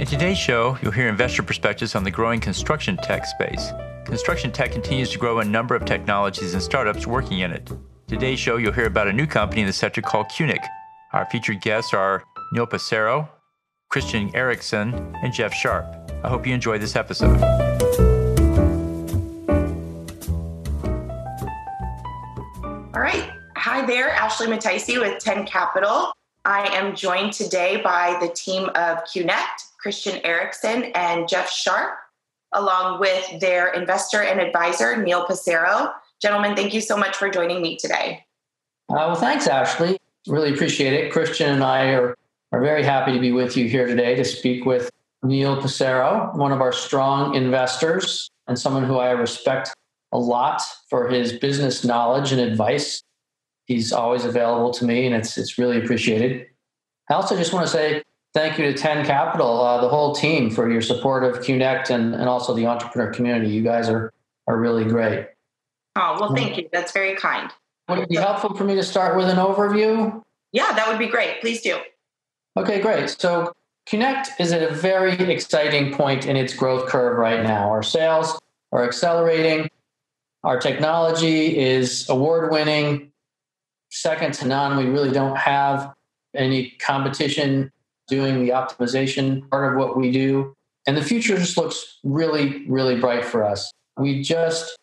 In today's show, you'll hear investor perspectives on the growing construction tech space. Construction tech continues to grow a number of technologies and startups working in it. Today's show, you'll hear about a new company in the sector called Qnect. Our featured guests are Neil Passero, Christian Erickson, and Jeff Sharp. I hope you enjoy this episode. All right. Hi there, Ashley Mataisi with 10 Capital. I am joined today by the team of Qnect, Christian Erickson, and Jeff Sharp, along with their investor and advisor, Neil Passero. Gentlemen, thank you so much for joining me today. Well, thanks, Ashley. Really appreciate it. Christian and I are very happy to be with you here today to speak with Neil Passero, one of our strong investors and someone who I respect a lot for his business knowledge and advice. He's always available to me, and it's really appreciated. I also just want to say thank you to 10 Capital, the whole team, for your support of Qnect and also the entrepreneur community. You guys are really great. Oh, well, thank you. That's very kind. Would it be helpful for me to start with an overview? Yeah, that would be great. Please do. Okay, great. So Qnect is at a very exciting point in its growth curve right now. Our sales are accelerating. Our technology is award-winning, second to none. We really don't have any competition doing the optimization part of what we do. And the future just looks really, really bright for us. We just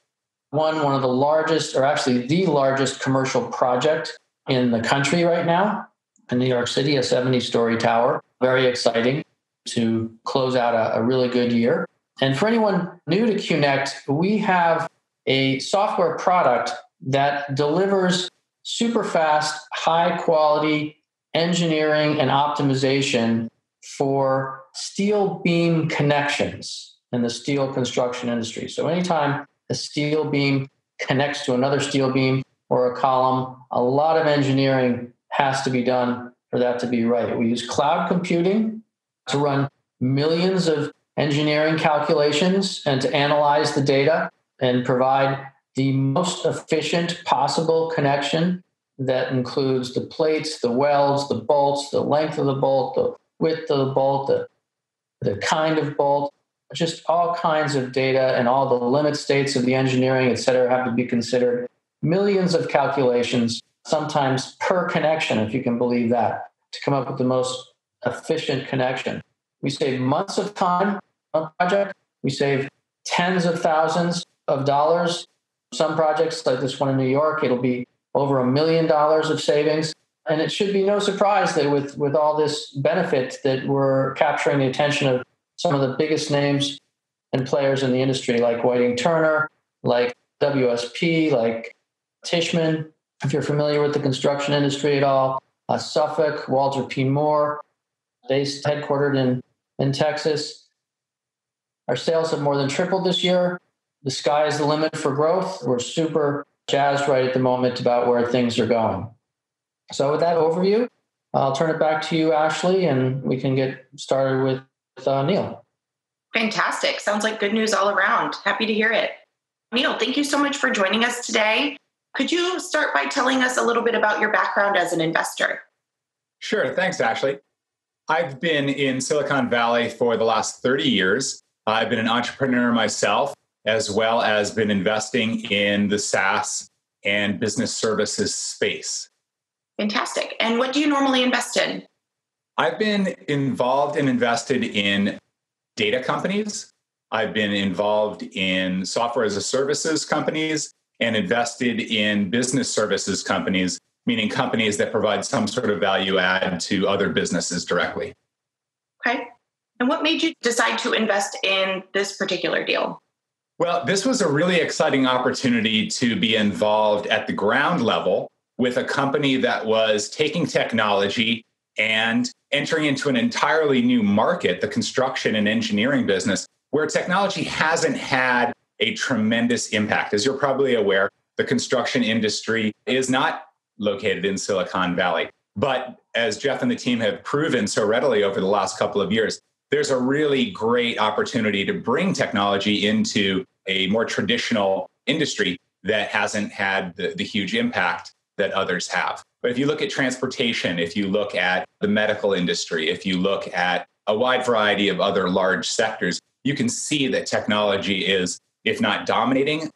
won one of the largest, or actually the largest commercial project in the country right now in New York City, a 70-story tower. Very exciting to close out a really good year. And for anyone new to Qnect, we have a software product that delivers super fast, high quality engineering and optimization for steel beam connections in the steel construction industry. So anytime a steel beam connects to another steel beam or a column, a lot of engineering has to be done for that to be right. We use cloud computing to run millions of engineering calculations and to analyze the data and provide the most efficient possible connection that includes the plates, the welds, the bolts, the length of the bolt, the width of the bolt, the kind of bolt, just all kinds of data, and all the limit states of the engineering, et cetera, have to be considered. Millions of calculations, sometimes per connection, if you can believe that, to come up with the most efficient connection. We save months of time on a project. We save tens of thousands of dollars. Some projects, like this one in New York, it'll be over $1 million of savings. And it should be no surprise that with all this benefit that we're capturing the attention of some of the biggest names and players in the industry, like Whiting Turner, like WSP, like Tishman, if you're familiar with the construction industry at all, Suffolk, Walter P. Moore, based headquartered in Texas. Our sales have more than tripled this year. The sky is the limit for growth. We're super jazzed right at the moment about where things are going. So with that overview, I'll turn it back to you, Ashley, and we can get started with Neil. Fantastic. Sounds like good news all around. Happy to hear it. Neil, thank you so much for joining us today. Could you start by telling us a little bit about your background as an investor? Sure. Thanks, Ashley. I've been in Silicon Valley for the last 30 years. I've been an entrepreneur myself, as well as been investing in the SaaS and business services space. Fantastic. And what do you normally invest in? I've been involved and invested in data companies. I've been involved in software as a services companies and invested in business services companies, meaning companies that provide some sort of value add to other businesses directly. Okay. And what made you decide to invest in this particular deal? Well, this was a really exciting opportunity to be involved at the ground level with a company that was taking technology and entering into an entirely new market, the construction and engineering business, where technology hasn't had a tremendous impact. As you're probably aware, the construction industry is not located in Silicon Valley. But as Jeff and the team have proven so readily over the last couple of years, there's a really great opportunity to bring technology into a more traditional industry that hasn't had the huge impact that others have. But if you look at transportation, if you look at the medical industry, if you look at a wide variety of other large sectors, you can see that technology is, if not dominating,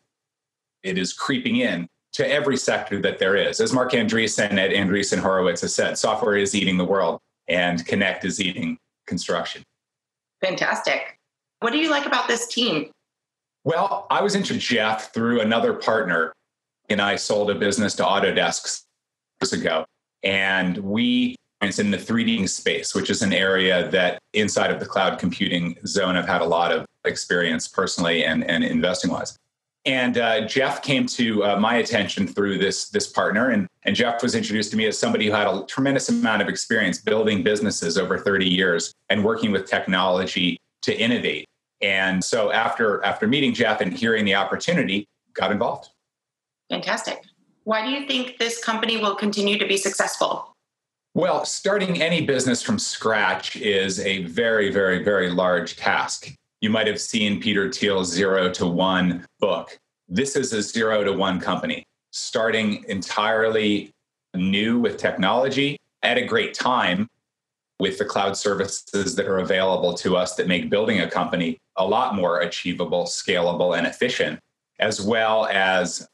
it is creeping in to every sector that there is. As Mark Andreessen at Andreessen Horowitz has said, software is eating the world and Qnect is eating construction. Fantastic. What do you like about this team? Well, I was introduced to Jeff through another partner, and I sold a business to Autodesk years ago. And it's in the 3D space, which is an area that inside of the cloud computing zone, I've had a lot of experience personally and investing wise. And Jeff came to my attention through this partner. And Jeff was introduced to me as somebody who had a tremendous amount of experience building businesses over 30 years and working with technology to innovate. And so after meeting Jeff and hearing the opportunity, got involved. Fantastic. Why do you think this company will continue to be successful? Well, starting any business from scratch is a very, very, very large task. You might have seen Peter Thiel's 0 to 1 book. This is a 0 to 1 company, starting entirely new with technology at a great time with the cloud services that are available to us that make building a company a lot more achievable, scalable, and efficient, as well as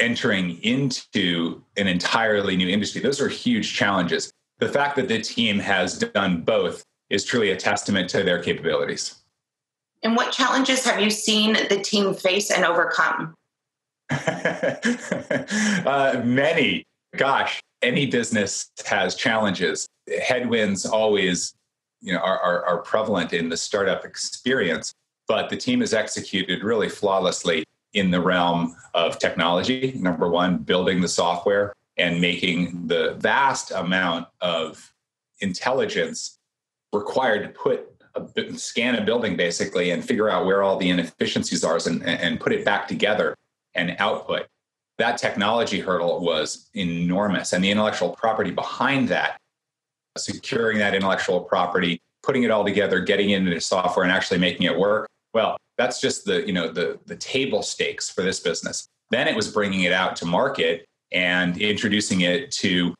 entering into an entirely new industry. Those are huge challenges. The fact that the team has done both is truly a testament to their capabilities. And what challenges have you seen the team face and overcome? Many. Gosh, any business has challenges. Headwinds always, are prevalent in the startup experience, but the team has executed really flawlessly in the realm of technology. Number one, building the software and making the vast amount of intelligence required to scan a building basically and figure out where all the inefficiencies are and put it back together and output. That technology hurdle was enormous. And the intellectual property behind that, securing that intellectual property, putting it all together, getting it into software and actually making it work. Well, that's just the table stakes for this business. Then it was bringing it out to market and introducing it to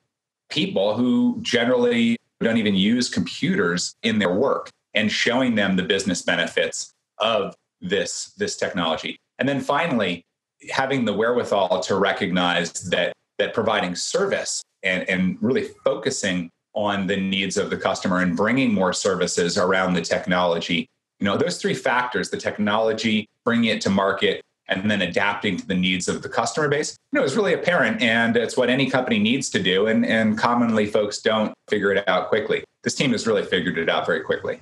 people who generally don't even use computers in their work and showing them the business benefits of this technology. And then finally, having the wherewithal to recognize that providing service and really focusing on the needs of the customer and bringing more services around the technology. Those three factors, the technology, bringing it to market, and then adapting to the needs of the customer base, is really apparent. And it's what any company needs to do. And commonly folks don't figure it out quickly. This team has really figured it out very quickly.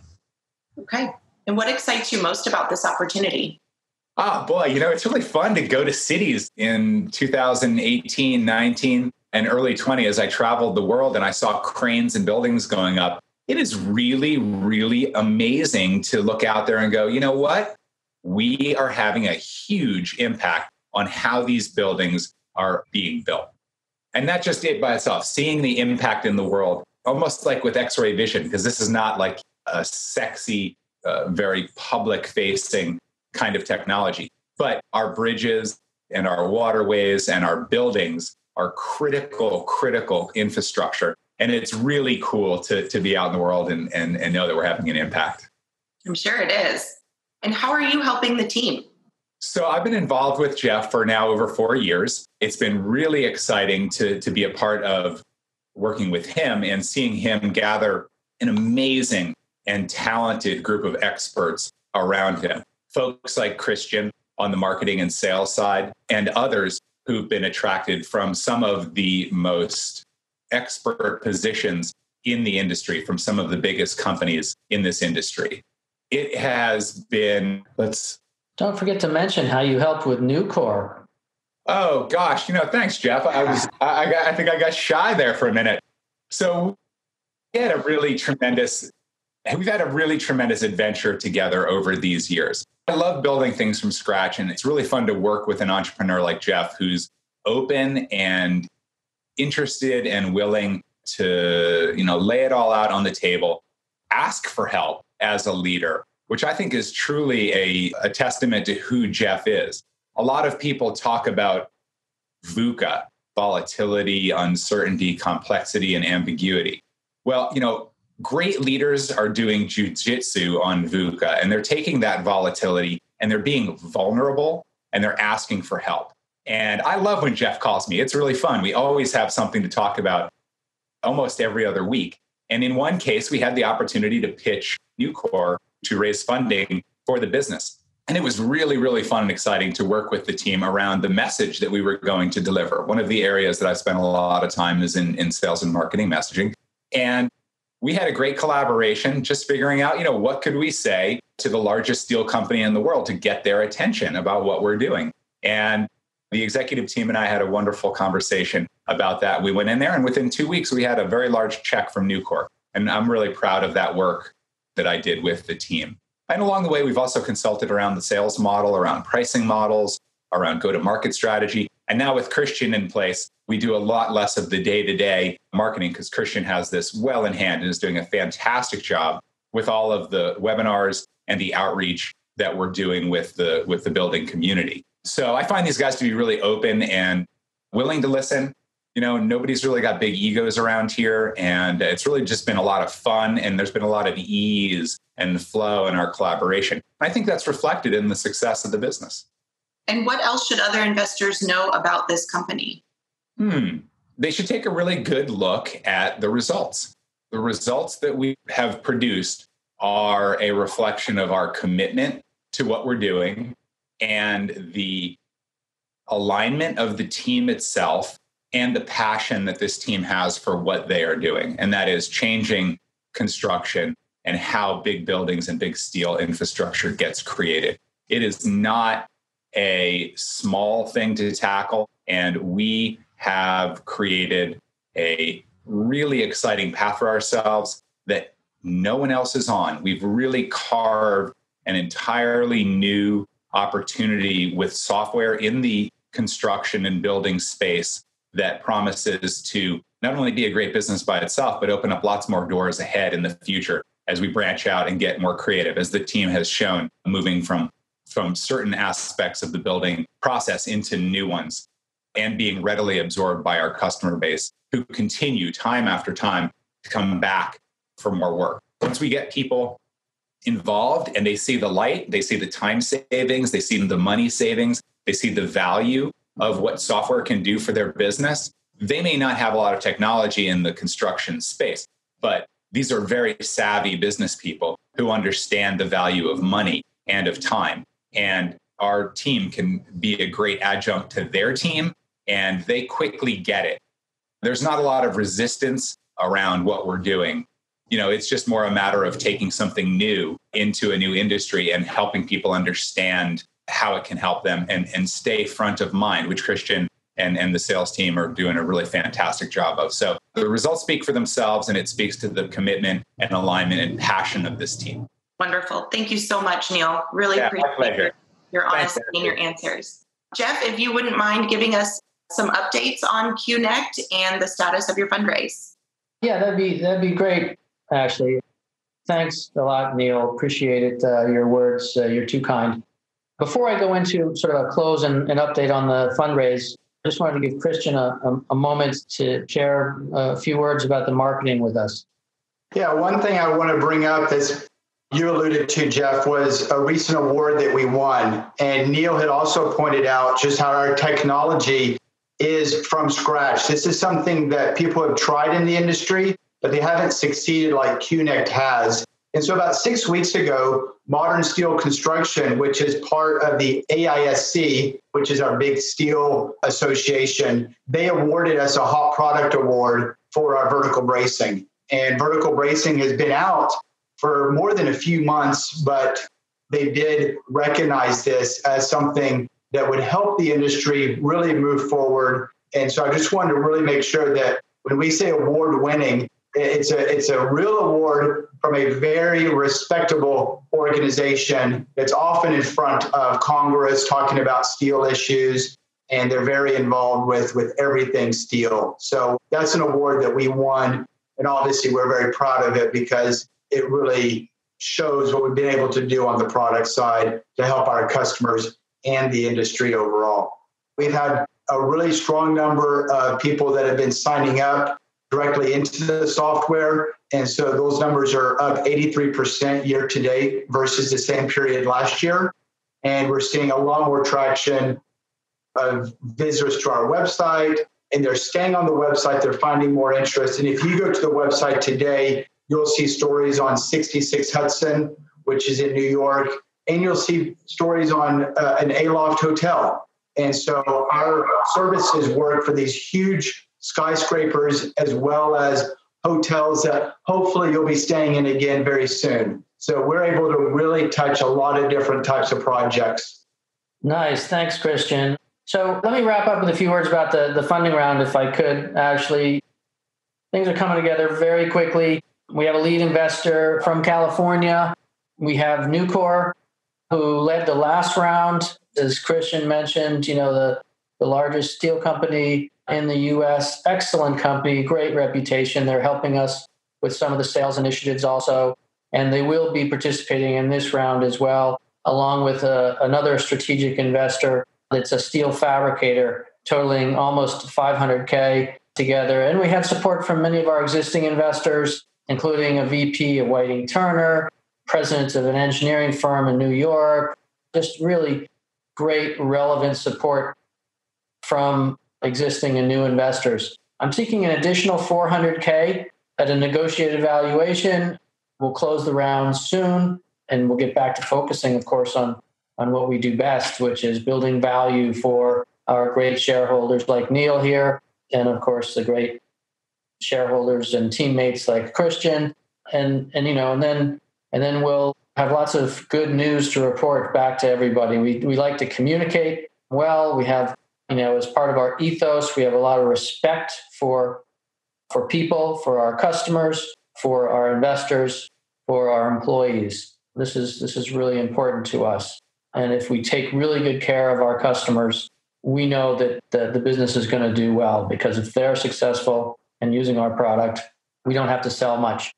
Okay. And what excites you most about this opportunity? Oh, boy, it's really fun to go to cities in 2018, 19, and early 20 as I traveled the world and I saw cranes and buildings going up. It is really, really amazing to look out there and go, you know what? We are having a huge impact on how these buildings are being built. And not just it by itself, seeing the impact in the world, almost like with X-ray vision, because this is not like a sexy, very public-facing kind of technology. But our bridges and our waterways and our buildings are critical infrastructure. And it's really cool to be out in the world and know that we're having an impact. I'm sure it is. And how are you helping the team? So I've been involved with Jeff for now over 4 years. It's been really exciting to be a part of working with him and seeing him gather an amazing and talented group of experts around him. Folks like Christian on the marketing and sales side and others who've been attracted from some of the most expert positions in the industry from some of the biggest companies in this industry. It has been, Don't forget to mention how you helped with Nucor. Oh gosh, thanks, Jeff. I think I got shy there for a minute. So we've had a really tremendous adventure together over these years. I love building things from scratch, and it's really fun to work with an entrepreneur like Jeff who's open and interested and willing to, lay it all out on the table, ask for help as a leader, which I think is truly a testament to who Jeff is. A lot of people talk about VUCA, volatility, uncertainty, complexity, and ambiguity. Well, great leaders are doing jujitsu on VUCA, and they're taking that volatility and they're being vulnerable and they're asking for help. And I love when Jeff calls me. It's really fun. We always have something to talk about almost every other week. And in one case, we had the opportunity to pitch Nucor to raise funding for the business. And it was really, really fun and exciting to work with the team around the message that we were going to deliver. One of the areas that I spent a lot of time is in sales and marketing messaging. And we had a great collaboration, just figuring out, what could we say to the largest steel company in the world to get their attention about what we're doing. And the executive team and I had a wonderful conversation about that. We went in there, and within 2 weeks, we had a very large check from Nucor. And I'm really proud of that work that I did with the team. And along the way, we've also consulted around the sales model, around pricing models, around go-to-market strategy. And now with Christian in place, we do a lot less of the day-to-day marketing because Christian has this well in hand and is doing a fantastic job with all of the webinars and the outreach that we're doing with the building community. So I find these guys to be really open and willing to listen. Nobody's really got big egos around here. And it's really just been a lot of fun. And there's been a lot of ease and flow in our collaboration. I think that's reflected in the success of the business. And what else should other investors know about this company? They should take a really good look at the results. The results that we have produced are a reflection of our commitment to what we're doing and the alignment of the team itself and the passion that this team has for what they are doing. And that is changing construction and how big buildings and big steel infrastructure gets created. It is not a small thing to tackle. And we have created a really exciting path for ourselves that no one else is on. We've really carved an entirely new opportunity with software in the construction and building space that promises to not only be a great business by itself, but open up lots more doors ahead in the future as we branch out and get more creative, as the team has shown, moving from certain aspects of the building process into new ones and being readily absorbed by our customer base who continue time after time to come back for more work. Once we get people involved and they see the light, they see the time savings, they see the money savings, they see the value of what software can do for their business. They may not have a lot of technology in the construction space, but these are very savvy business people who understand the value of money and of time. And our team can be a great adjunct to their team, and they quickly get it. There's not a lot of resistance around what we're doing. It's just more a matter of taking something new into a new industry and helping people understand how it can help them and stay front of mind, which Christian and the sales team are doing a really fantastic job of. So the results speak for themselves, and it speaks to the commitment and alignment and passion of this team. Wonderful. Thank you so much, Neil. Really appreciate your honesty and your answers. Jeff, if you wouldn't mind giving us some updates on Qnect and the status of your fundraise. Yeah, that'd be great, Ashley. Thanks a lot, Neil. Appreciate it. Your words, you're too kind. Before I go into sort of a close and an update on the fundraise, I just wanted to give Christian a moment to share a few words about the marketing with us. Yeah, one thing I want to bring up is you alluded to, Jeff, was a recent award that we won. And Neil had also pointed out just how our technology is from scratch. This is something that people have tried in the industry, but they haven't succeeded like Qnect has. And so about 6 weeks ago, Modern Steel Construction, which is part of the AISC, which is our big steel association, they awarded us a Hot Product Award for our vertical bracing. And vertical bracing has been out for more than a few months, but they did recognize this as something that would help the industry really move forward. And so I just wanted to really make sure that when we say award winning, it's a real award from a very respectable organization that's often in front of Congress talking about steel issues, and they're very involved with everything steel. So that's an award that we won, and obviously we're very proud of it because it really shows what we've been able to do on the product side to help our customers and the industry overall. We've had a really strong number of people that have been signing up directly into the software. And so those numbers are up 83% year to date versus the same period last year. And we're seeing a lot more traction of visitors to our website, and they're staying on the website. They're finding more interest. And if you go to the website today, you'll see stories on 66 Hudson, which is in New York, and you'll see stories on an Aloft hotel. And so our services work for these huge skyscrapers as well as hotels that hopefully you'll be staying in again very soon. So we're able to really touch a lot of different types of projects. Nice. Thanks, Christian. So let me wrap up with a few words about the funding round, if I could. Actually, things are coming together very quickly. We have a lead investor from California. We have Nucor, who led the last round. As Christian mentioned, the largest steel company in the U.S., excellent company, great reputation. They're helping us with some of the sales initiatives also, and they will be participating in this round as well, along with another strategic investor that's a steel fabricator, totaling almost $500K together. And we have support from many of our existing investors, including a VP of Whiting Turner, president of an engineering firm in New York, just really great relevant support from existing and new investors. I'm seeking an additional $400K at a negotiated valuation. We'll close the round soon, and we'll get back to focusing, of course, on what we do best, which is building value for our great shareholders like Neil here, and of course the great shareholders and teammates like Christian, and then we'll have lots of good news to report back to everybody. We like to communicate well. We have, as part of our ethos, we have a lot of respect for people, for our customers, for our investors, for our employees. This is really important to us. And if we take really good care of our customers, we know that the business is going to do well, because if they're successful and using our product, we don't have to sell much.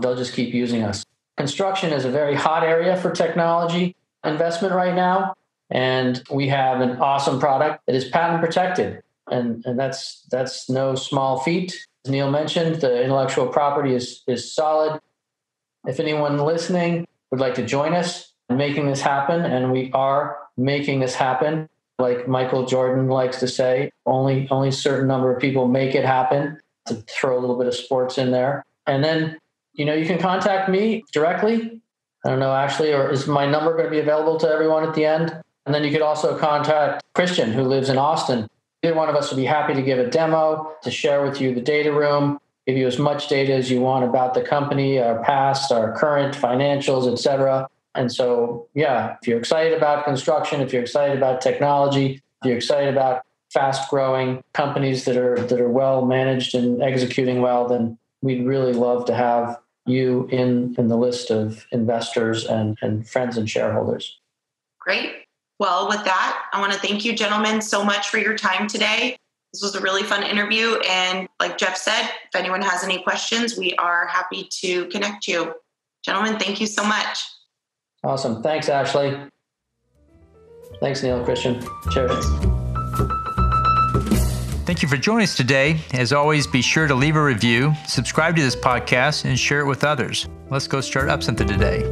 They'll just keep using us. Construction is a very hot area for technology investment right now. And we have an awesome product that is patent protected. And that's no small feat. As Neil mentioned, the intellectual property is solid. If anyone listening would like to join us in making this happen, and we are making this happen, like Michael Jordan likes to say, only a certain number of people make it happen, to throw a little bit of sports in there. And then, you can contact me directly. I don't know, Ashley, or is my number going to be available to everyone at the end? And then you could also contact Christian, who lives in Austin. Either one of us would be happy to give a demo, to share with you the data room, give you as much data as you want about the company, our past, our current financials, et cetera. And so, yeah, if you're excited about construction, if you're excited about technology, if you're excited about fast-growing companies that are well managed and executing well, then we'd really love to have you in the list of investors and friends and shareholders. Great. Well, with that, I want to thank you, gentlemen, so much for your time today. This was a really fun interview. And like Jeff said, if anyone has any questions, we are happy to connect you. Gentlemen, thank you so much. Awesome. Thanks, Ashley. Thanks, Neil, Christian. Cheers. Thank you for joining us today. As always, be sure to leave a review, subscribe to this podcast, and share it with others. Let's go start up something today.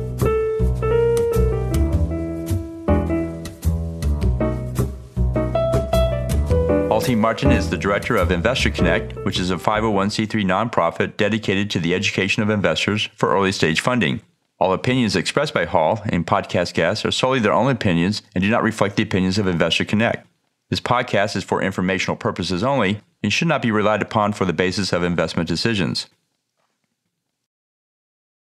Alti Martin is the director of InvestorConnect, which is a 501c3 nonprofit dedicated to the education of investors for early stage funding. All opinions expressed by Hall in podcast guests are solely their own opinions and do not reflect the opinions of InvestorConnect. This podcast is for informational purposes only and should not be relied upon for the basis of investment decisions.